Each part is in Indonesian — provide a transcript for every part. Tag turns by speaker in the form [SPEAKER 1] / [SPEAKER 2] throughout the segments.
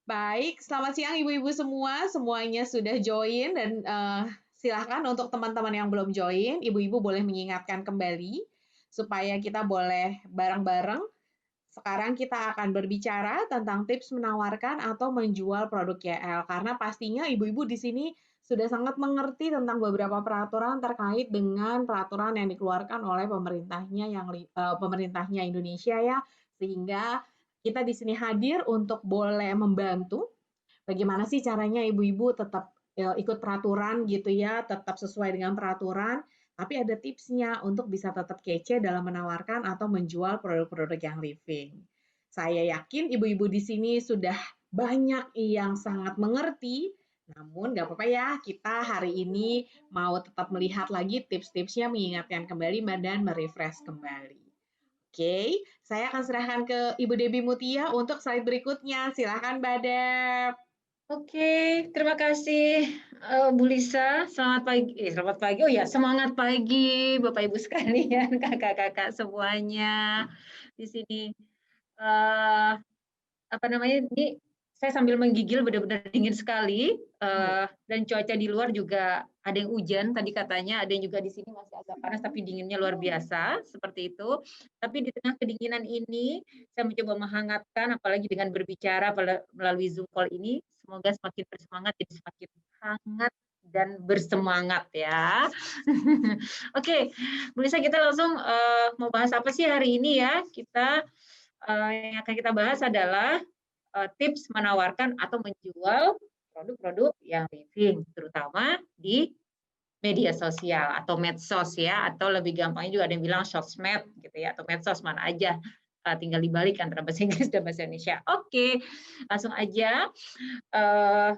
[SPEAKER 1] Baik, selamat siang ibu-ibu semua, semuanya sudah join dan silahkan untuk teman-teman yang belum join, ibu-ibu boleh mengingatkan kembali supaya kita boleh bareng-bareng. Sekarang kita akan berbicara tentang tips menawarkan atau menjual produk KL karena pastinya ibu-ibu di sini sudah sangat mengerti tentang beberapa peraturan terkait dengan peraturan yang dikeluarkan oleh pemerintahnya Indonesia ya, sehingga kita di sini hadir untuk boleh membantu. Bagaimana sih caranya ibu-ibu tetap ikut peraturan gitu ya, tetap sesuai dengan peraturan, tapi ada tipsnya untuk bisa tetap kece dalam menawarkan atau menjual produk-produk yang living. Saya yakin ibu-ibu di sini sudah banyak yang sangat mengerti, namun nggak apa-apa ya, kita hari ini mau tetap melihat lagi tips-tipsnya, mengingatkan kembali dan merefresh kembali. Oke, saya akan serahkan ke Ibu Debbie Mutia untuk slide berikutnya. Silakan, Mbak Deb.
[SPEAKER 2] Oke, terima kasih Bu Lisa. Selamat pagi. Oh ya, semangat pagi Bapak Ibu sekalian, kakak-kakak semuanya di sini. Eh, apa namanya? Ini saya sambil menggigil, benar-benar dingin sekali. Dan cuaca di luar juga ada yang hujan tadi katanya, ada yang juga di sini masih agak panas tapi dinginnya luar biasa seperti itu. Tapi di tengah kedinginan ini saya mencoba menghangatkan, apalagi dengan berbicara melalui Zoom call ini, semoga semakin bersemangat, jadi semakin hangat dan bersemangat ya. Oke, Bu Lisa, kita langsung mau bahas apa sih hari ini ya? Yang akan kita bahas adalah tips menawarkan atau menjual produk-produk yang living, terutama di media sosial atau medsos ya, atau lebih gampangnya juga ada yang bilang sosmed gitu ya, atau medsos, mana aja, tinggal dibalik antara bahasa Inggris dan bahasa Indonesia. Oke, langsung aja.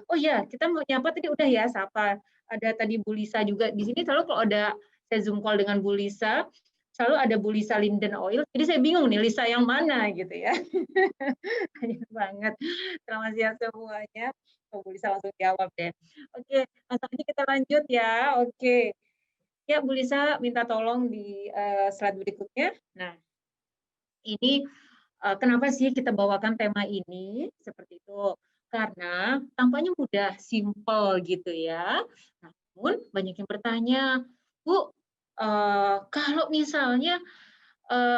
[SPEAKER 2] Oh ya, kita mau nyapa tadi udah ya, sapa. Ada tadi Bu Lisa juga di sini. Selalu kalau ada saya Zoom call dengan Bu Lisa, selalu ada Bu Lisa Linden Oil. Jadi saya bingung nih Lisa yang mana gitu ya. Banyak banget. Selamat siang semuanya. Oh, Bu Lisa langsung jawab deh. Oke, langsung aja kita lanjut ya. Oke. Ya, Bu Lisa minta tolong di slide berikutnya. Nah, ini kenapa sih kita bawakan tema ini seperti itu? Karena tampaknya mudah, simple gitu ya. Namun banyak yang bertanya, Bu, kalau misalnya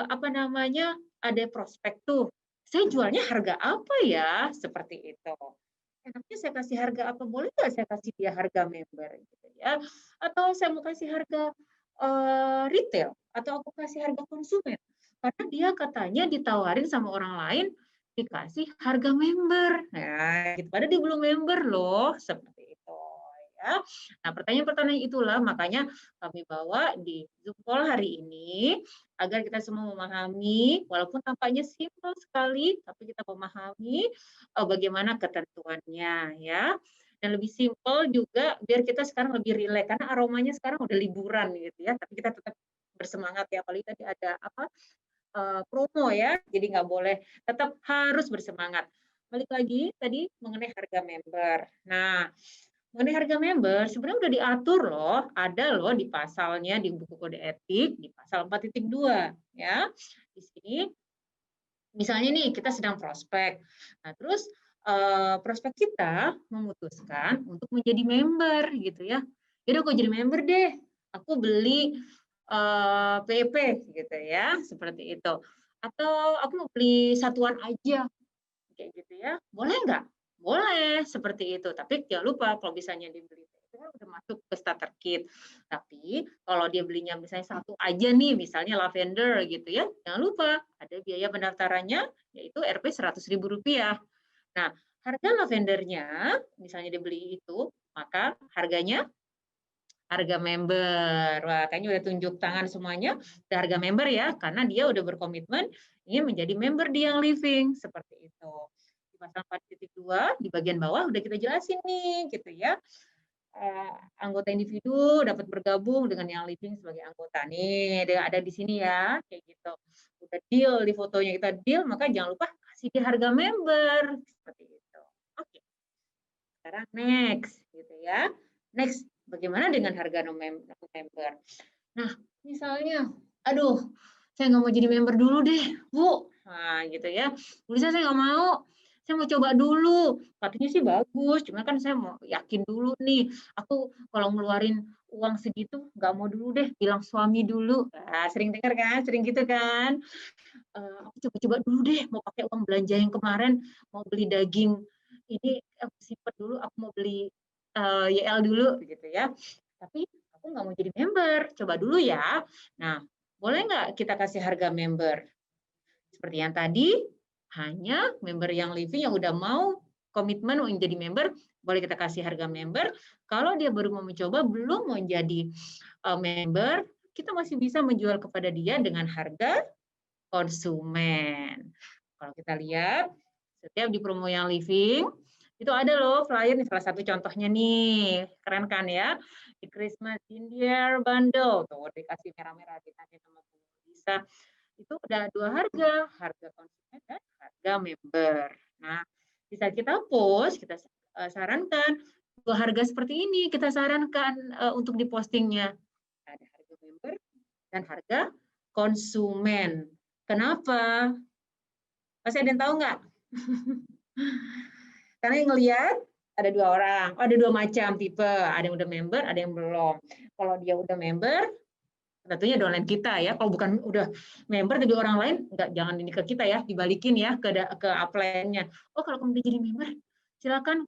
[SPEAKER 2] apa namanya ada prospek tuh, saya jualnya harga apa ya? Seperti itu. Enaknya saya kasih harga apa? Boleh nggak saya kasih dia harga member gitu ya? Atau saya mau kasih harga retail atau aku kasih harga konsumen? Karena dia katanya ditawarin sama orang lain dikasih harga member. Nah, gitu. Padahal dia belum member loh, seperti itu ya. Nah, pertanyaan-pertanyaan itulah makanya kami bawa di Zoom call hari ini agar kita semua memahami, walaupun tampaknya simpel sekali, tapi kita memahami bagaimana ketentuannya ya. Dan lebih simpel juga biar kita sekarang lebih rileks karena aromanya sekarang udah liburan gitu ya, tapi kita tetap bersemangat ya. Apalagi tadi ada apa promo ya, jadi nggak boleh, tetap harus bersemangat. Balik lagi tadi mengenai harga member. Nah, mengenai harga member sebenarnya udah diatur loh, ada loh di pasalnya di buku kode etik di pasal 4.2 ya. Di sini misalnya nih kita sedang prospek. Nah, terus prospek kita memutuskan untuk menjadi member gitu ya. Jadi aku jadi member deh. Aku beli PEP gitu ya, seperti itu. Atau aku mau beli satuan aja kayak gitu ya. Boleh nggak? Boleh seperti itu. Tapi jangan lupa kalau misalnya dibeli itu kan udah masuk ke starter kit. Tapi kalau dia belinya misalnya satu aja nih, misalnya lavender gitu ya, jangan lupa ada biaya pendaftarannya yaitu Rp 100.000. Nah, harga lavendernya misalnya dibeli itu, maka harganya harga member. Wah, kayaknya udah tunjuk tangan semuanya, udah harga member ya, karena dia udah berkomitmen ingin menjadi member di Young Living, seperti itu. Di pasal 4.2, di bagian bawah udah kita jelasin nih, gitu ya. Anggota individu dapat bergabung dengan Young Living sebagai anggota. Nih, ada di sini ya, kayak gitu. Udah deal di fotonya kita deal, maka jangan lupa kasih dia harga member, seperti itu. Oke, sekarang next, gitu ya. Next, bagaimana dengan harga member? Nah, misalnya, aduh, saya nggak mau jadi member dulu deh, Bu. Nah, gitu ya. Bu Lisa, saya nggak mau. Saya mau coba dulu, katanya sih bagus, cuma kan saya mau yakin dulu nih, aku kalau ngeluarin uang segitu nggak mau dulu deh, bilang suami dulu. Nah, sering dengar kan, sering gitu kan. Aku coba-coba dulu deh, mau pakai uang belanja yang kemarin, mau beli daging ini, aku simpen dulu, aku mau beli YL dulu gitu ya. Tapi aku nggak mau jadi member, coba dulu ya. Nah, boleh nggak kita kasih harga member? Seperti yang tadi, hanya member yang living yang udah mau komitmen untuk jadi member, boleh kita kasih harga member. Kalau dia baru mau mencoba, belum mau jadi member, kita masih bisa menjual kepada dia dengan harga konsumen. Kalau kita lihat, setiap di promo yang living, itu ada loh flyer nih, salah satu contohnya nih, keren kan ya? Di Christmas in the Air Bundle, tuh dikasih merah-merah, ditanya sama bisa. Itu udah dua harga, harga konsumen dan harga member. Nah, bisa kita post, kita sarankan dua harga seperti ini, kita sarankan untuk dipostingnya. Ada harga member dan harga konsumen. Kenapa? Masih ada yang tahu nggak? Karena yang ngelihat ada dua orang, ada dua macam tipe, ada yang udah member, ada yang belum. Kalau dia udah member, tentunya downline kita ya. Kalau bukan udah member tapi orang lain, nggak, jangan ini ke kita ya, dibalikin ya ke upline-nya. Oh, kalau kamu udah jadi member, silakan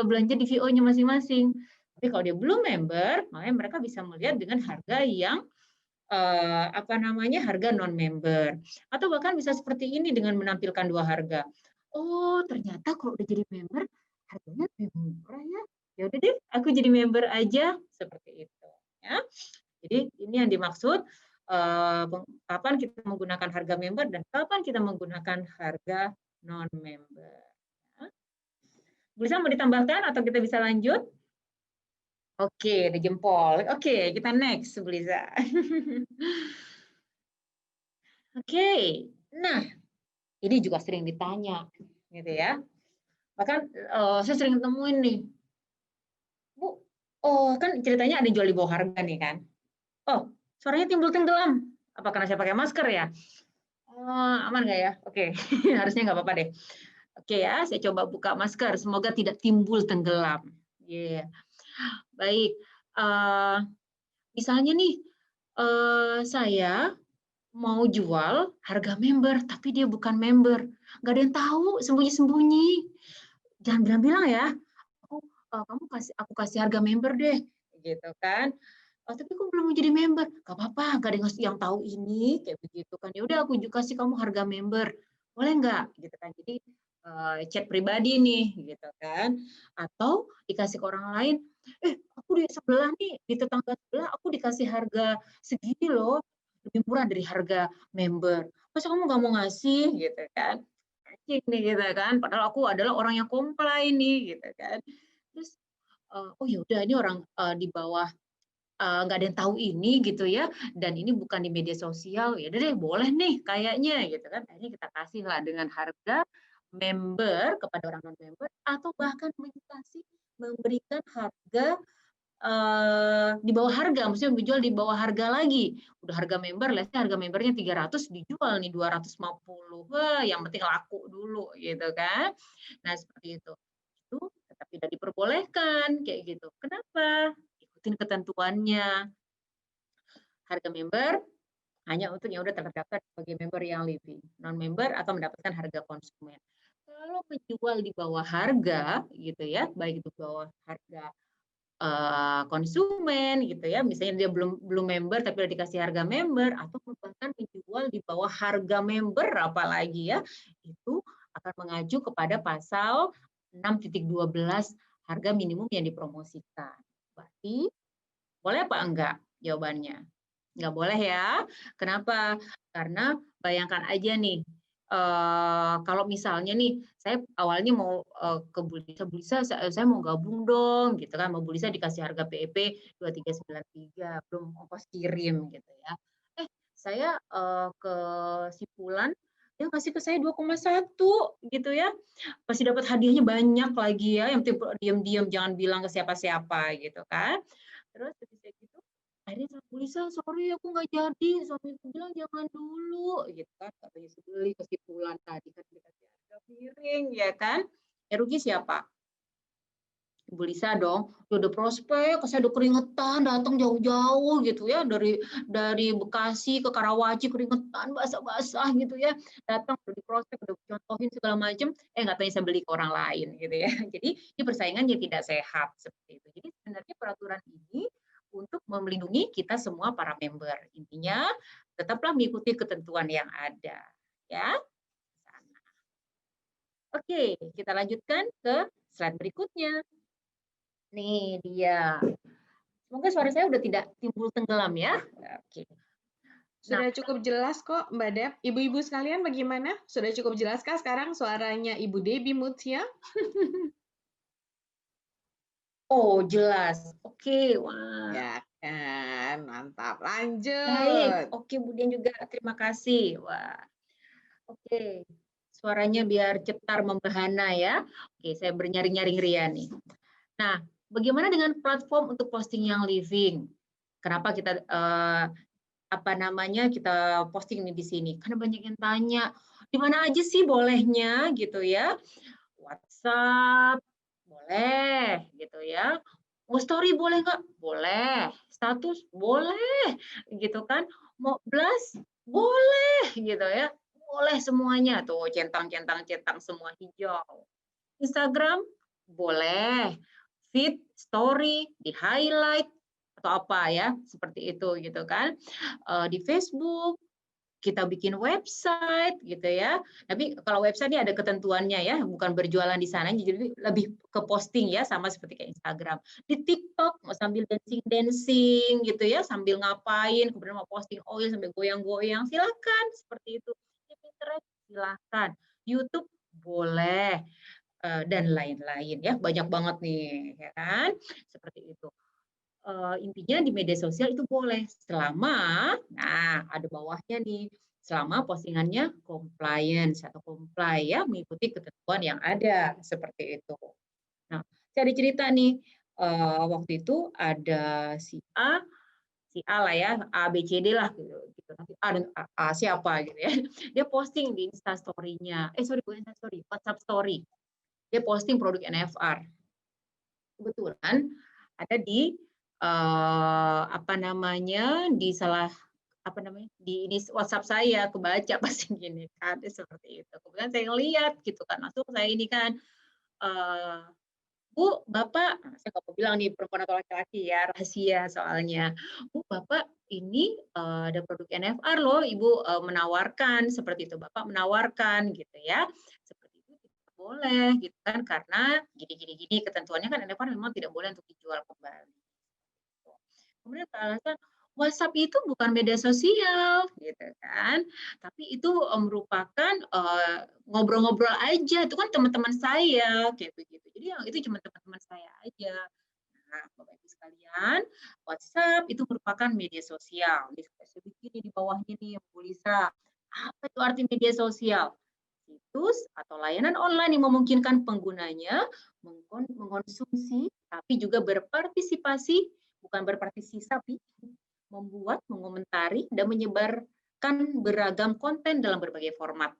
[SPEAKER 2] belanja di VO-nya masing-masing. Tapi kalau dia belum member, makanya mereka bisa melihat dengan harga yang harga non member, atau bahkan bisa seperti ini dengan menampilkan dua harga. Oh, ternyata kalau udah jadi member harganya lebih murah ya. Ya udah deh, aku jadi member aja, seperti itu ya. Jadi ini yang dimaksud kapan kita menggunakan harga member dan kapan kita menggunakan harga non member. Ya. Bisa mau ditambahkan atau kita bisa lanjut? Oke, ada jempol. Oke, kita next, Bu Liza. Oke, nah ini juga sering ditanya, gitu ya. Bahkan saya sering temuin nih, Bu, oh kan ceritanya ada jual di bawah harga nih kan. Oh, suaranya timbul tenggelam. Apa karena saya pakai masker ya? Aman nggak ya? Oke, harusnya nggak apa-apa deh. Oke ya, saya coba buka masker. Semoga tidak timbul tenggelam. Iya, yeah. Baik. Misalnya nih, saya mau jual harga member, tapi dia bukan member. Nggak ada yang tahu, sembunyi-sembunyi. Jangan bilang-bilang ya, aku kasih harga member deh, gitu kan. Oh, tapi aku belum mau jadi member. Gak apa-apa, gak ada yang tahu ini, kayak begitu kan. Ya udah aku kasih kamu harga member. Boleh nggak? Gitu kan. Jadi chat pribadi nih, gitu kan. Atau dikasih ke orang lain, aku di sebelah nih, di tetangga sebelah aku dikasih harga segini loh, lebih murah dari harga member. Masa kamu nggak mau ngasih, gitu kan? Anjing nih, gitu kan. Padahal aku adalah orang yang komplain nih, gitu kan. Terus, oh ya udah ini orang di bawah nggak ada yang tahu ini gitu ya, dan ini bukan di media sosial, ya udah deh boleh nih kayaknya gitu kan, akhirnya kita kasih lah dengan harga member kepada orang non member, atau bahkan memberikan harga di bawah harga, maksudnya menjual di bawah harga lagi. Udah harga member, let's-nya harga membernya 300, dijual nih 250. Wah, yang penting laku dulu gitu kan. Nah, seperti itu. Itu tetap tidak diperbolehkan kayak gitu. Kenapa? Ikutin ketentuannya. Harga member hanya untuk yang udah terdaftar sebagai member yang living. Non-member atau mendapatkan harga konsumen. Kalau menjual di bawah harga gitu ya, baik itu bawah harga konsumen gitu ya, misalnya dia belum member tapi udah dikasih harga member, atau bahkan menjual di bawah harga member apalagi ya, itu akan mengacu kepada pasal 6.12 harga minimum yang dipromosikan. Berarti boleh apa enggak? Jawabannya nggak boleh ya. Kenapa? Karena bayangkan aja nih, kalau misalnya nih, saya awalnya mau ke Bulisa, saya mau gabung dong, gitu kan, mau Bulisa dikasih harga PEP 2393, belum ongkos kirim gitu ya. Saya ke Sipulan, dia kasih ke saya 2,1 gitu ya. Pasti dapat hadiahnya banyak lagi ya, yang diam-diam jangan bilang ke siapa-siapa gitu kan. Terus habis gitu Akhirnya sama Bu Lisa, sorry aku nggak jadi, suamiku bilang jangan dulu, gitu kan, katanya beli kesimpulan tadi kan dikasih harga miring, ya kan? Ya rugi siapa? Ibu Lisa dong, ya udah prospek, saya udah keringetan, datang jauh-jauh gitu ya, dari Bekasi ke Karawaci keringetan, basah-basah gitu ya, datang udah di prospek, udah contohin segala macam, nggak tahu saya beli ke orang lain gitu ya. Jadi ini persaingan yang tidak sehat seperti itu. Jadi sebenarnya peraturan ini untuk melindungi kita semua para member. Intinya tetaplah mengikuti ketentuan yang ada, ya. Oke, kita lanjutkan ke slide berikutnya. Nih dia. Semoga suara saya udah tidak timbul tenggelam ya. Oke. Nah,
[SPEAKER 1] Sudah cukup jelas kok, Mbak Dep. Ibu-ibu sekalian bagaimana? Sudah cukup jelas kah sekarang suaranya Ibu Debbie Mutia?
[SPEAKER 2] oh jelas. Oke, wah.
[SPEAKER 1] Ya kan, mantap.
[SPEAKER 2] Baik.
[SPEAKER 1] Lanjut.
[SPEAKER 2] Oke, Bu Dian juga terima kasih. Wah. Oke. Suaranya biar cetar membahana ya. Oke, saya bernyaring-nyaring ria nih. Nah, bagaimana dengan platform untuk posting yang living? Kenapa kita kita posting nih di sini? Karena banyak yang tanya, di mana aja sih bolehnya gitu ya? WhatsApp boleh gitu ya. Mau story boleh nggak? Boleh. Status boleh gitu kan. Mau blast boleh gitu ya. Boleh semuanya tuh centang-centang semua hijau. Instagram boleh. Feed, story, di highlight atau apa ya seperti itu gitu kan. Di Facebook kita bikin website gitu ya. Tapi kalau website ini ada ketentuannya ya, bukan berjualan di sana, jadi lebih ke posting ya, sama seperti kayak Instagram. Di TikTok mau sambil dancing gitu ya, sambil ngapain, kemudian mau posting oil sambil goyang-goyang, silakan seperti itu. Di Pinterest silakan. YouTube boleh dan lain-lain ya, banyak banget nih ya kan, seperti itu. Intinya di media sosial itu boleh selama, nah ada bawahnya nih, selama postingannya compliance atau comply ya, mengikuti ketentuan yang ada seperti itu. Nah, saya ada cerita nih, waktu itu ada si A lah ya, A, B, C, D lah gitu. Nanti A dan A siapa gitu ya. Dia posting di Insta story-nya, sorry bukan Insta story, WhatsApp story. Dia posting produk NFR. Kebetulan ada di di salah di ini WhatsApp saya kebaca pasti gini kan seperti itu. Kemudian saya ngelihat gitu kan, langsung saya ini kan, Bu, Bapak, saya nggak mau bilang nih perempuan atau laki-laki ya, rahasia soalnya. Bu, Bapak, ini ada produk NFR loh, Ibu menawarkan seperti itu, Bapak menawarkan gitu ya. Seperti itu tidak boleh gitu kan, karena gini ketentuannya kan NFR memang tidak boleh untuk dijual kembali. Kemudian alasan WhatsApp itu bukan media sosial, gitu kan. Tapi itu merupakan ngobrol-ngobrol aja, itu kan teman-teman saya, kayak begitu. Jadi yang itu cuma teman-teman saya aja. Nah, Bapak Ibu sekalian, WhatsApp itu merupakan media sosial. Saya bikin di bawahnya nih, Bu Lisa. Apa itu arti media sosial? Situs atau layanan online yang memungkinkan penggunanya mengkonsumsi, tapi juga berpartisipasi, bukan berpartisipasi, membuat, mengomentari, dan menyebarkan beragam konten dalam berbagai format.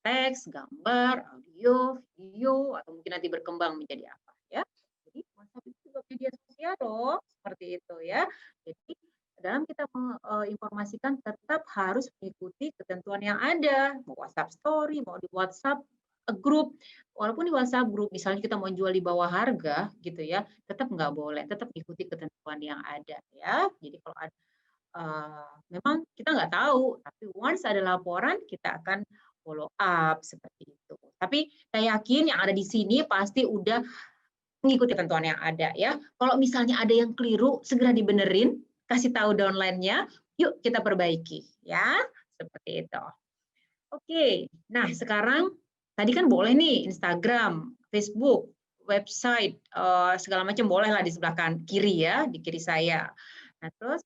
[SPEAKER 2] Teks, gambar, audio, video, atau mungkin nanti berkembang menjadi apa ya. Jadi WhatsApp itu juga media sosial loh, seperti itu ya. Jadi dalam kita menginformasikan tetap harus mengikuti ketentuan yang ada, mau WhatsApp story, mau di WhatsApp grup, walaupun di WhatsApp grup misalnya kita mau jual di bawah harga gitu ya, tetap nggak boleh, tetap ikuti ketentuan yang ada ya. Jadi kalau ada memang kita nggak tahu, tapi once ada laporan kita akan follow up seperti itu. Tapi saya yakin yang ada di sini pasti udah mengikuti ketentuan yang ada ya. Kalau misalnya ada yang keliru, segera dibenerin, kasih tahu downline-nya, yuk kita perbaiki ya, seperti itu. Oke, nah sekarang tadi kan boleh nih Instagram, Facebook, website, segala macam boleh lah di sebelah kiri ya, di kiri saya. Nah terus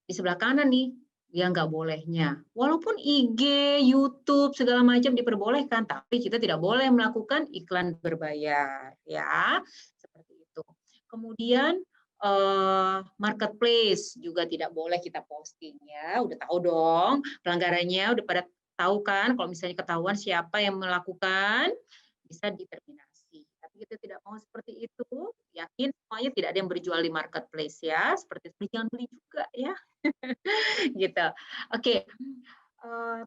[SPEAKER 2] di sebelah kanan nih, ya nggak bolehnya. Walaupun IG, YouTube, segala macam diperbolehkan, tapi kita tidak boleh melakukan iklan berbayar, ya seperti itu. Kemudian marketplace juga tidak boleh kita posting ya. Udah tahu dong pelanggarannya, udah pada tahu kan kalau misalnya ketahuan siapa yang melakukan bisa diterminasi. Tapi kita tidak mau seperti itu. Yakin semuanya tidak ada yang berjual di marketplace ya. Seperti itu jangan beli juga ya. Gitu. Oke.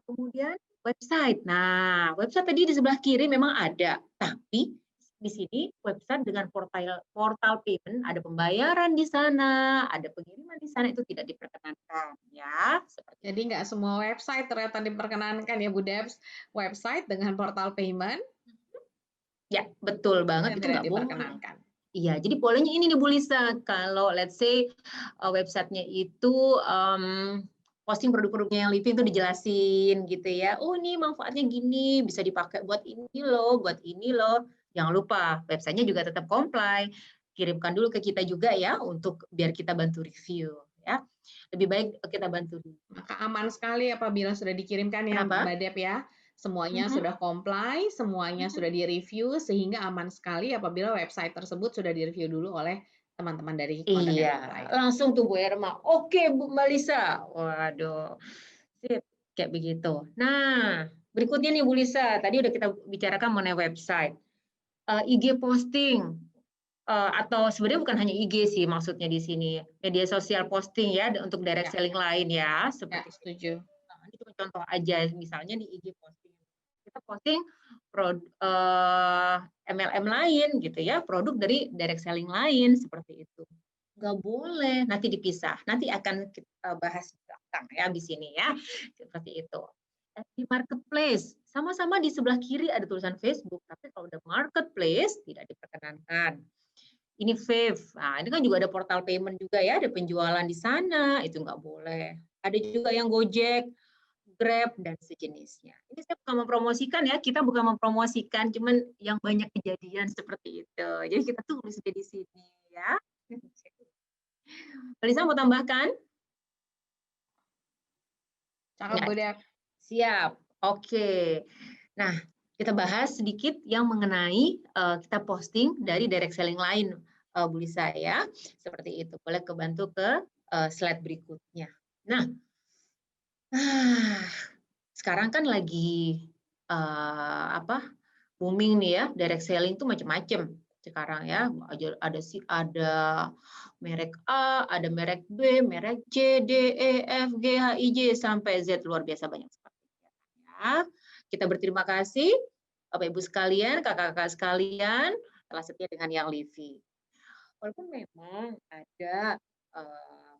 [SPEAKER 2] Kemudian website. Nah, website tadi di sebelah kiri memang ada, tapi di sini website dengan portal payment, ada pembayaran di sana, ada pengiriman di sana, itu tidak diperkenankan ya.
[SPEAKER 1] Jadi nggak semua website ternyata diperkenankan ya Bu Debs. Website dengan portal payment
[SPEAKER 2] Ya, betul banget,
[SPEAKER 1] yang
[SPEAKER 2] itu
[SPEAKER 1] tidak
[SPEAKER 2] nggak boleh.
[SPEAKER 1] diperkenankan.
[SPEAKER 2] Iya, jadi polanya ini nih Bu Lisa, kalau let's say websitenya itu posting produk-produknya yang living itu dijelasin gitu ya. Oh ini manfaatnya gini, bisa dipakai buat ini loh, buat ini loh. Jangan lupa websitenya juga tetap comply. Kirimkan dulu ke kita juga ya untuk biar kita bantu review ya. Lebih baik kita bantu dulu.
[SPEAKER 1] Maka aman sekali apabila sudah dikirimkan ya
[SPEAKER 2] Kenapa?
[SPEAKER 1] Mbak Dep ya. Semuanya sudah comply, semuanya sudah direview sehingga aman sekali apabila website tersebut sudah direview dulu oleh teman-teman dari Content
[SPEAKER 2] Iya,
[SPEAKER 1] Multiplier.
[SPEAKER 2] langsung tuh Bu Erma. Oke Bu Mbak Lisa. Waduh, sip, kayak begitu. Nah, berikutnya nih Bu Lisa, tadi udah kita bicarakan mengenai website. IG posting, atau sebenarnya bukan hanya IG sih maksudnya di sini, media sosial posting ya untuk direct
[SPEAKER 1] Ya,
[SPEAKER 2] selling lain ya,
[SPEAKER 1] ya
[SPEAKER 2] seperti itu.
[SPEAKER 1] setuju.
[SPEAKER 2] Nah, ini cuma contoh aja, misalnya di IG posting. Kita posting MLM lain gitu ya, produk dari direct selling lain seperti itu. Nggak boleh, nanti dipisah. Nanti akan kita bahas di belakang ya di sini ya. Seperti itu. Di marketplace, sama-sama di sebelah kiri ada tulisan Facebook, tapi kalau udah marketplace tidak diperkenankan. Ini Fave. Nah, ini kan juga ada portal payment juga ya, ada penjualan di sana, itu nggak boleh. Ada juga yang Gojek, Grab, dan sejenisnya. Ini saya bukan mempromosikan ya, kita bukan mempromosikan, cuman yang banyak kejadian seperti itu. Jadi kita tulis di sini ya. Lisa mau tambahkan?
[SPEAKER 1] Cakep Bu Dep.
[SPEAKER 2] Siap. Oke. Nah, kita bahas sedikit yang mengenai kita posting dari direct selling lain, Bu Lisa ya. Seperti itu. Boleh kebantu ke slide berikutnya. Nah, sekarang kan lagi booming nih ya, direct selling itu macam-macam sekarang ya. Ada merek A, ada merek B, merek C, D, E, F, G, H, I, J sampai Z, luar biasa banyak sekali. Ya, kita berterima kasih Bapak Ibu sekalian, kakak-kakak sekalian telah setia dengan yang living. Walaupun memang ada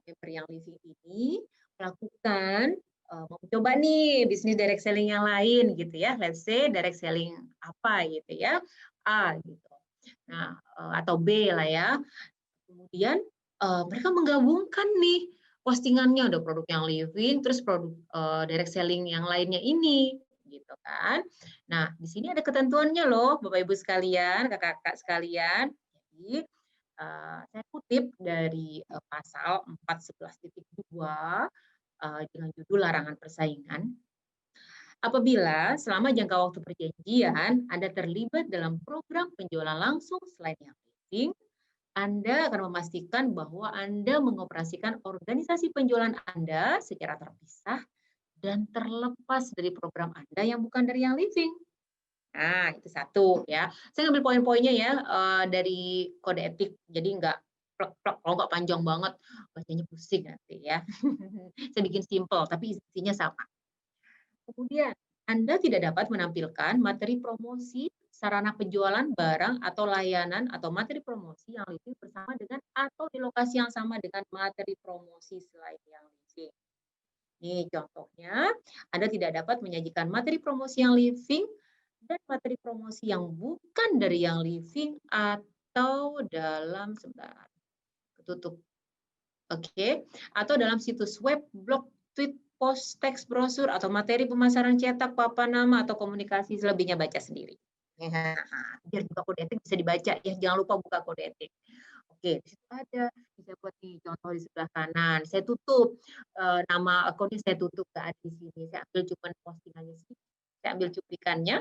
[SPEAKER 2] member yang living ini melakukan mau coba nih bisnis direct selling yang lain gitu ya, let's say direct selling apa gitu ya, A gitu. Nah, atau B lah ya. Kemudian mereka menggabungkan nih postingannya, ada produk yang living terus produk direct selling yang lainnya ini gitu kan. Nah, di sini ada ketentuannya loh Bapak Ibu sekalian, kakak-kakak sekalian. Jadi saya kutip dari pasal 411.2 dengan judul larangan persaingan. Apabila selama jangka waktu perjanjian Anda terlibat dalam program penjualan langsung selain yang living, Anda akan memastikan bahwa Anda mengoperasikan organisasi penjualan Anda secara terpisah dan terlepas dari program Anda yang bukan dari yang living. Nah, itu satu ya. Saya ngambil poin-poinnya ya dari kode etik. Jadi nggak plek-plek, kalau nggak panjang banget, bacanya pusing nanti ya. Saya bikin simple, tapi isinya sama. Kemudian, Anda tidak dapat menampilkan materi promosi, sarana penjualan barang atau layanan atau materi promosi yang living bersama dengan atau di lokasi yang sama dengan materi promosi selain yang living. Nih contohnya, Anda tidak dapat menyajikan materi promosi yang living dan materi promosi yang bukan dari yang living atau dalam sebentar ketutup. Oke, atau dalam situs web, blog, tweet, post, teks, brosur atau materi pemasaran cetak, papan nama atau komunikasi selebihnya baca sendiri. Biar juga kode etik bisa dibaca ya, jangan lupa buka kode etik. Oke, di situ ada, bisa buat di contoh di sebelah kanan. Saya tutup nama akunnya, saya tutup nggak ada di sini. Saya ambil cuma postingannya sih. Saya ambil cuplikannya.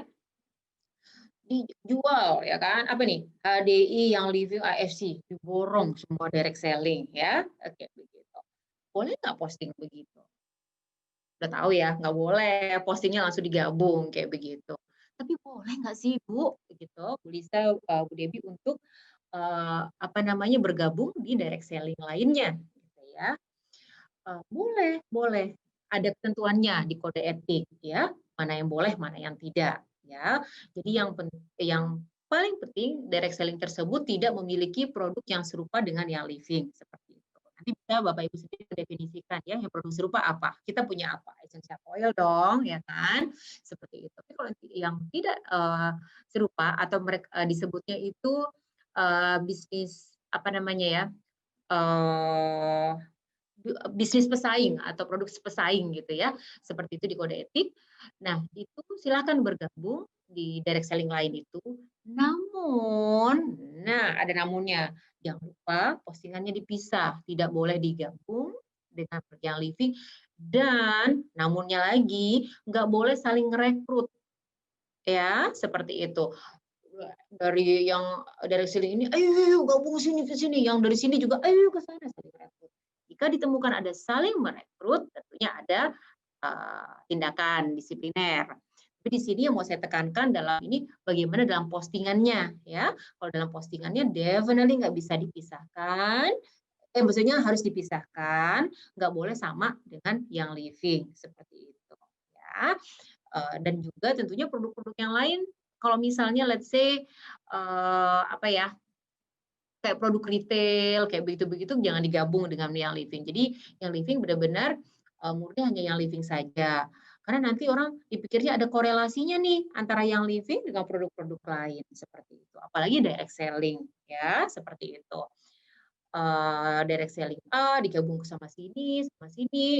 [SPEAKER 2] dijual ya kan, apa nih, HDI yang Living AFC, diborong semua direct selling ya, oke begitu. Boleh nggak posting begitu? Udah tahu ya, nggak boleh postingnya langsung digabung kayak begitu. Tapi boleh nggak sih Bu, begitu, Bu Lisa, Bu Debbie untuk, apa namanya, bergabung di direct selling lainnya gitu ya. Boleh boleh, ada ketentuannya di kode etik ya, mana yang boleh, mana yang tidak ya. Jadi yang paling penting direct selling tersebut tidak memiliki produk yang serupa dengan yang living, seperti itu. Nanti bisa Bapak Ibu sendiri mendefinisikan ya, yang produk serupa apa, kita punya apa, essential oil dong, ya kan, seperti itu. Tapi kalau yang tidak, serupa atau mereka disebutnya itu, bisnis apa namanya ya, eee bisnis pesaing atau produk pesaing gitu ya, seperti itu di kode etik. Nah, itu silakan bergabung di direct selling lain itu. Namun, nah ada namunnya, jangan lupa postingannya dipisah, tidak boleh digabung dengan yang living dan namunnya lagi nggak boleh saling rekrut ya, seperti itu. Dari sini ini, "Ayo gabung sini ke sini," yang dari sini juga, "Ayo ke sana," saling rekrut. Jika ditemukan ada saling merekrut, tentunya ada, tindakan disipliner. Tapi di sini yang mau saya tekankan dalam ini, bagaimana dalam postingannya, ya. Kalau dalam postingannya definitely nggak bisa dipisahkan, maksudnya harus dipisahkan, nggak boleh sama dengan yang living, seperti itu, ya. Dan juga tentunya produk-produk yang lain, kalau misalnya let's say, apa ya, kayak produk retail, kayak begitu-begitu jangan digabung dengan yang living. Jadi yang living benar-benar, murni hanya yang living saja. Karena nanti orang dipikirnya ada korelasinya nih antara yang living dengan produk-produk lain, seperti itu. Apalagi direct selling, ya, seperti itu. Direct selling A digabung sama sini,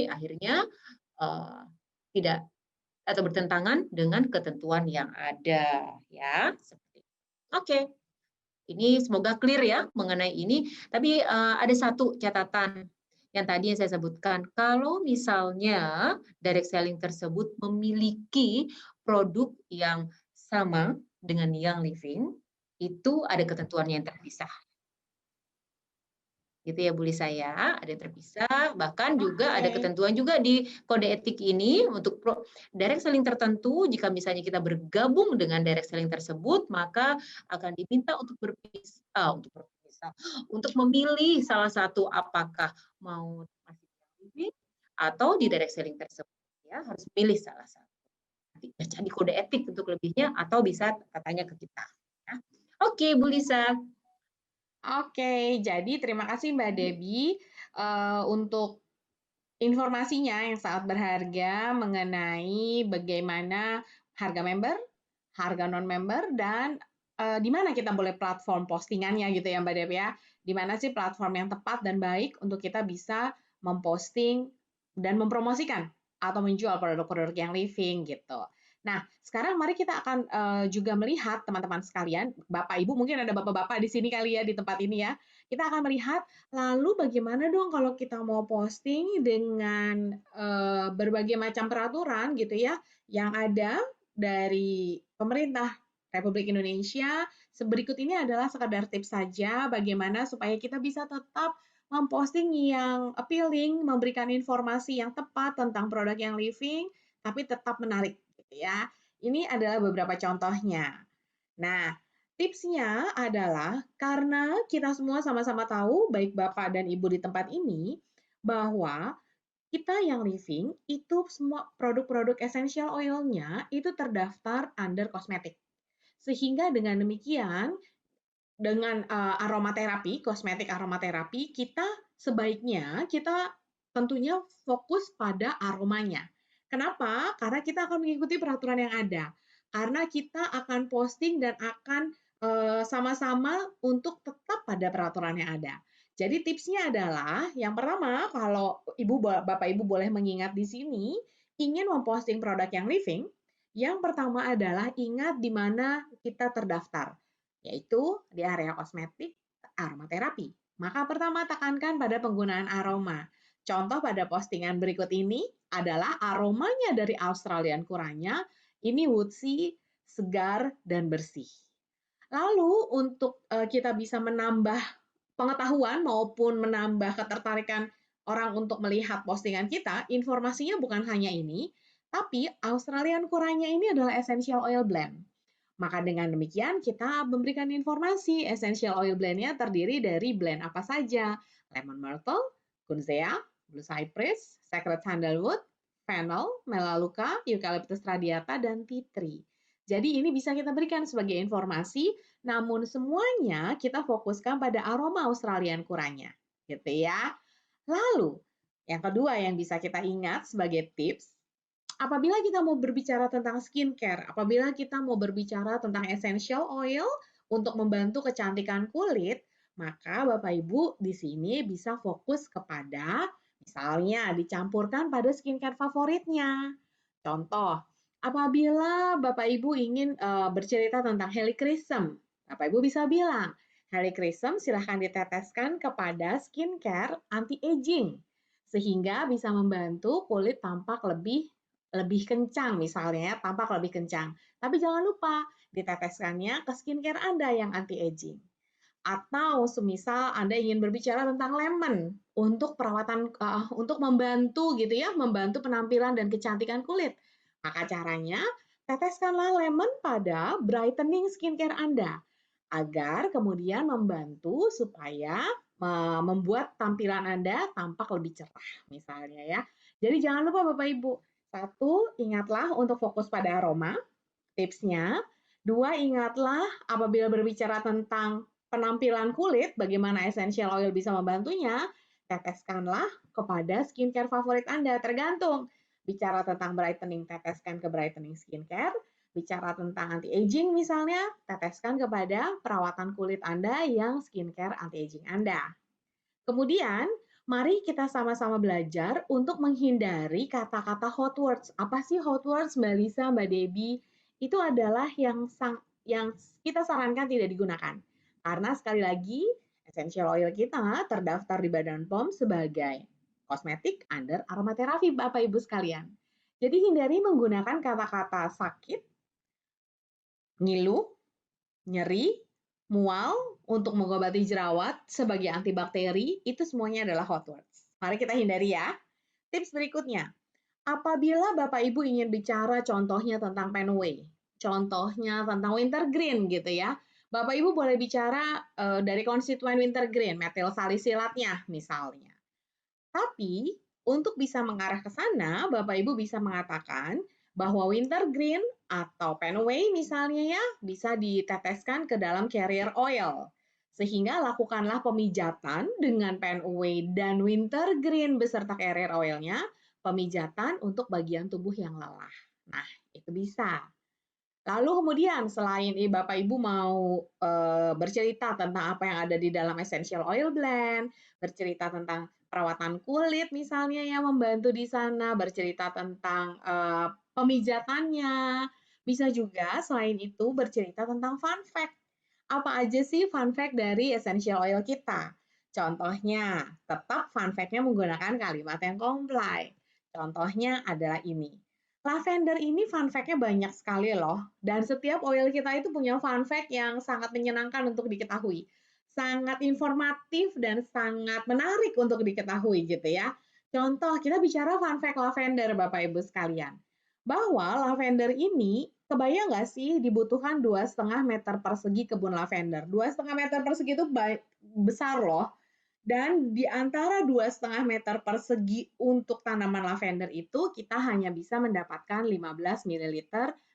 [SPEAKER 2] akhirnya, eee, tidak atau bertentangan dengan ketentuan yang ada, ya, seperti itu. Oke, ini semoga clear ya mengenai ini. Tapi, ada satu catatan yang tadi yang saya sebutkan, kalau misalnya direct selling tersebut memiliki produk yang sama dengan yang living, itu ada ketentuannya yang terpisah. Gitu ya Bu Lisa ya, ada yang terpisah, bahkan juga ada
[SPEAKER 1] Oke.
[SPEAKER 2] ketentuan juga di kode etik ini untuk direct selling tertentu, jika misalnya kita bergabung dengan direct selling tersebut, maka akan diminta untuk memilih salah satu apakah mau masih living atau di direct selling tersebut, ya harus pilih salah satu. Nanti baca di kode etik untuk lebihnya atau bisa katanya ke kita, ya. Oke Bu Lisa.
[SPEAKER 1] Oke, jadi terima kasih Mbak Debbie untuk informasinya yang sangat berharga mengenai bagaimana harga member, harga non-member, dan di mana kita boleh platform postingannya gitu ya Mbak Debbie ya. Di mana sih platform yang tepat dan baik untuk kita bisa memposting dan mempromosikan atau menjual produk-produk yang living gitu. Nah, sekarang mari kita akan juga melihat teman-teman sekalian, Bapak Ibu mungkin ada bapak-bapak di sini kali ya di tempat ini ya. Kita akan melihat lalu bagaimana dong kalau kita mau posting dengan berbagai macam peraturan gitu ya yang ada dari pemerintah Republik Indonesia. Berikut ini adalah sekadar tips saja bagaimana supaya kita bisa tetap memposting yang appealing, memberikan informasi yang tepat tentang produk yang living, tapi tetap menarik gitu ya. Ini adalah beberapa contohnya. Nah, tipsnya adalah karena kita semua sama-sama tahu, baik Bapak dan Ibu di tempat ini, bahwa kita yang living itu semua produk-produk essential oil-nya itu terdaftar under kosmetik. Sehingga dengan demikian, dengan aromaterapi, kosmetik aromaterapi, kita sebaiknya kita tentunya fokus pada aromanya. Kenapa? Karena kita akan mengikuti peraturan yang ada. Karena kita akan posting dan akan sama-sama untuk tetap pada peraturan yang ada. Jadi tipsnya adalah yang pertama, kalau Bapak Ibu boleh mengingat di sini, ingin memposting produk yang living, yang pertama adalah ingat di mana kita terdaftar, yaitu di area kosmetik aromaterapi. Maka pertama tekankan pada penggunaan aroma. Contoh pada postingan berikut ini adalah aromanya dari Australian Kuranya, ini Woodsy segar, dan bersih. Lalu untuk kita bisa menambah pengetahuan maupun menambah ketertarikan orang untuk melihat postingan kita, informasinya bukan hanya ini, tapi Australian Kuranya ini adalah essential oil blend. Maka dengan demikian kita memberikan informasi essential oil blend-nya terdiri dari blend apa saja, lemon myrtle, kunzea, blue cypress, sacred sandalwood, fennel, melaleuca, eucalyptus radiata, dan tea tree. Jadi ini bisa kita berikan sebagai informasi, namun semuanya kita fokuskan pada aroma Australian Kuranya, gitu ya. Lalu, yang kedua yang bisa kita ingat sebagai tips, apabila kita mau berbicara tentang skincare, apabila kita mau berbicara tentang essential oil untuk membantu kecantikan kulit, maka Bapak Ibu di sini bisa fokus kepada misalnya dicampurkan pada skincare favoritnya. Contoh, apabila Bapak Ibu ingin bercerita tentang helichrysum, Bapak Ibu bisa bilang, helichrysum silahkan diteteskan kepada skincare anti-aging, sehingga bisa membantu kulit tampak lebih kencang misalnya, tampak lebih kencang. Tapi jangan lupa diteteskannya ke skincare Anda yang anti-aging. Atau semisal Anda ingin berbicara tentang lemon untuk perawatan untuk membantu gitu ya, membantu penampilan dan kecantikan kulit. Maka caranya teteskanlah lemon pada brightening skincare Anda agar kemudian membantu supaya membuat tampilan Anda tampak lebih cerah misalnya ya. Jadi jangan lupa Bapak Ibu, satu, ingatlah untuk fokus pada aroma, tipsnya. Dua, ingatlah apabila berbicara tentang penampilan kulit, bagaimana essential oil bisa membantunya, teteskanlah kepada skincare favorit Anda. Tergantung. Bicara tentang brightening, teteskan ke brightening skincare. Bicara tentang anti-aging misalnya, teteskan kepada perawatan kulit Anda yang skincare anti-aging Anda. Kemudian, mari kita sama-sama belajar untuk menghindari kata-kata hot words. Apa sih hot words, Mbak Lisa, Mbak Debbie? Itu adalah yang kita sarankan tidak digunakan. Karena sekali lagi, essential oil kita terdaftar di Badan POM sebagai kosmetik under aromaterapi, Bapak Ibu sekalian. Jadi hindari menggunakan kata-kata sakit, ngilu, nyeri, mual untuk mengobati jerawat sebagai antibakteri, itu semuanya adalah hot words. Mari kita hindari ya. Tips berikutnya, apabila Bapak Ibu ingin bicara contohnya tentang Penway, contohnya tentang wintergreen gitu ya, Bapak Ibu boleh bicara dari konstituen wintergreen, metil salisilatnya misalnya. Tapi untuk bisa mengarah ke sana, Bapak Ibu bisa mengatakan bahwa wintergreen atau Penway misalnya ya, bisa diteteskan ke dalam carrier oil. Sehingga lakukanlah pemijatan dengan Penway dan wintergreen beserta carrier oilnya, pemijatan untuk bagian tubuh yang lelah. Nah, itu bisa. Lalu kemudian selain Bapak Ibu mau bercerita tentang apa yang ada di dalam essential oil blend, bercerita tentang perawatan kulit misalnya yang membantu di sana, bercerita tentang pemijatannya, bisa juga selain itu bercerita tentang fun fact. Apa aja sih fun fact dari essential oil kita? Contohnya, tetap fun fact-nya menggunakan kalimat yang comply. Contohnya adalah ini. Lavender ini fun fact-nya banyak sekali loh. Dan setiap oil kita itu punya fun fact yang sangat menyenangkan untuk diketahui. Sangat informatif dan sangat menarik untuk diketahui gitu ya. Contoh, kita bicara fun fact lavender Bapak Ibu sekalian. Bahwa lavender ini, kebayang nggak sih dibutuhkan 2,5 meter persegi kebun lavender. 2,5 meter persegi itu besar loh. Dan di antara 2,5 meter persegi untuk tanaman lavender itu, kita hanya bisa mendapatkan 15 ml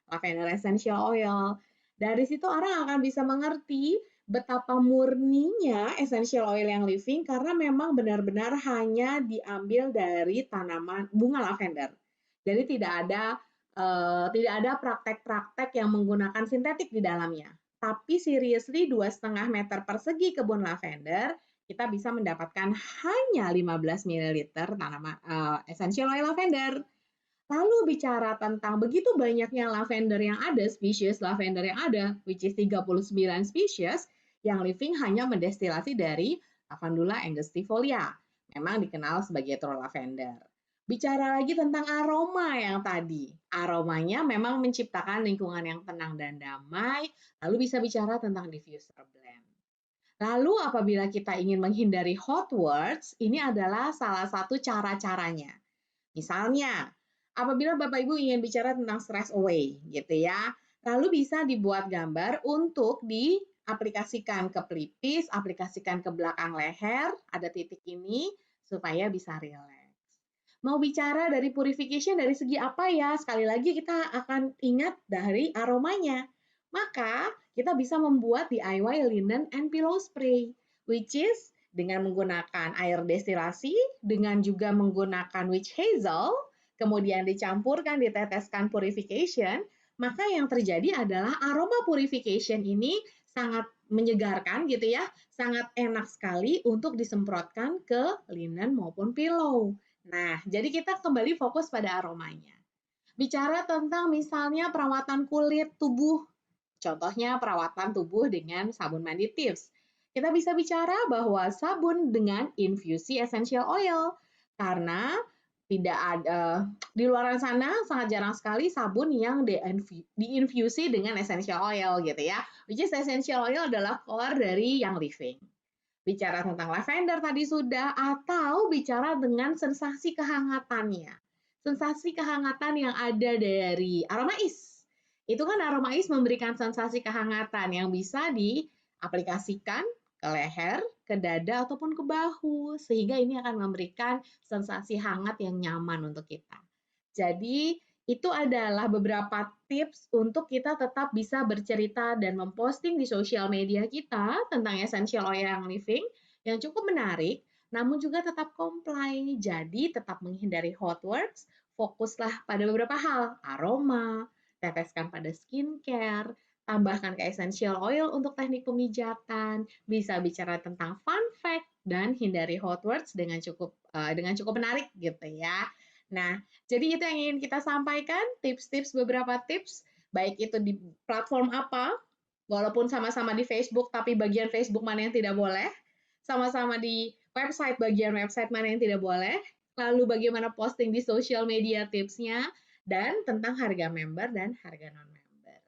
[SPEAKER 1] lavender essential oil. Dari situ orang akan bisa mengerti betapa murninya essential oil yang living karena memang benar-benar hanya diambil dari tanaman bunga lavender. Jadi tidak ada praktek-praktek yang menggunakan sintetik di dalamnya. Tapi seriously 2,5 meter persegi kebun lavender kita bisa mendapatkan hanya 15 ml tanaman essential oil lavender. Lalu bicara tentang begitu banyaknya lavender yang ada, spesies lavender yang ada, which is 39 spesies, yang living hanya mendestilasi dari Lavandula angustifolia. Memang dikenal sebagai true lavender. Bicara lagi tentang aroma yang tadi. Aromanya memang menciptakan lingkungan yang tenang dan damai, lalu bisa bicara tentang diffuser blend. Lalu apabila kita ingin menghindari hot words, ini adalah salah satu cara-caranya. Misalnya, apabila Bapak Ibu ingin bicara tentang stress away, gitu ya, lalu bisa dibuat gambar untuk diaplikasikan ke pelipis, aplikasikan ke belakang leher, ada titik ini, supaya bisa rileks. Mau bicara dari purification dari segi apa ya? Sekali lagi kita akan ingat dari aromanya. Maka kita bisa membuat DIY linen and pillow spray, which is dengan menggunakan air destilasi, dengan juga menggunakan witch hazel, kemudian dicampurkan, diteteskan purification, maka yang terjadi adalah aroma purification ini sangat menyegarkan gitu ya, sangat enak sekali untuk disemprotkan ke linen maupun pillow. Nah, jadi kita kembali fokus pada aromanya. Bicara tentang misalnya perawatan kulit tubuh, contohnya perawatan tubuh dengan sabun mandi tips. Kita bisa bicara bahwa sabun dengan infusi essential oil, karena tidak ada di luar sana sangat jarang sekali sabun yang diinfusi dengan essential oil gitu ya. Which is essential oil adalah core dari Young Living. Bicara tentang lavender tadi sudah, atau bicara dengan sensasi kehangatannya. Sensasi kehangatan yang ada dari aromais. Itu kan aromais memberikan sensasi kehangatan yang bisa diaplikasikan ke leher, ke dada, ataupun ke bahu. Sehingga ini akan memberikan sensasi hangat yang nyaman untuk kita. Jadi, itu adalah beberapa tips untuk kita tetap bisa bercerita dan memposting di sosial media kita tentang essential oil yang living yang cukup menarik, namun juga tetap comply. Jadi tetap menghindari hot words, fokuslah pada beberapa hal, aroma, teteskan pada skincare, tambahkan ke essential oil untuk teknik pemijatan, bisa bicara tentang fun fact dan hindari hot words dengan cukup menarik gitu ya. Nah, jadi itu yang ingin kita sampaikan, tips-tips beberapa tips, baik itu di platform apa, walaupun sama-sama di Facebook, tapi bagian Facebook mana yang tidak boleh, sama-sama di website, bagian website mana yang tidak boleh, lalu bagaimana posting di social media tipsnya, dan tentang harga member dan harga non-member.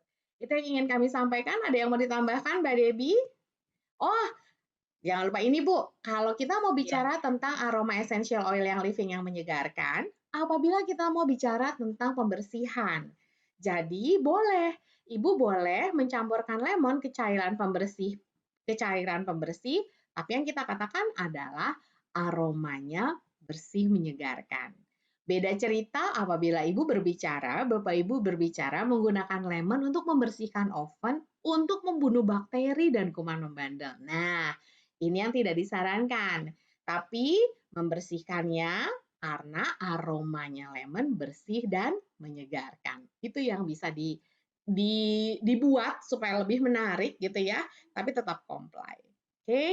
[SPEAKER 1] Itu yang ingin kami sampaikan, ada yang mau ditambahkan Mbak Debbie? Oh, jangan lupa ini Bu, kalau kita mau
[SPEAKER 2] Ya.
[SPEAKER 1] bicara tentang aroma essential oil yang living yang menyegarkan, apabila kita mau bicara tentang pembersihan. Jadi boleh, Ibu boleh mencampurkan lemon ke cairan pembersih, tapi yang kita katakan adalah aromanya bersih menyegarkan. Beda cerita apabila Bapak Ibu berbicara menggunakan lemon untuk membersihkan oven untuk membunuh bakteri dan kuman membandel. Nah, ini yang tidak disarankan. Tapi membersihkannya karena aromanya lemon bersih dan menyegarkan. Itu yang bisa dibuat supaya lebih menarik gitu ya, tapi tetap comply. Oke.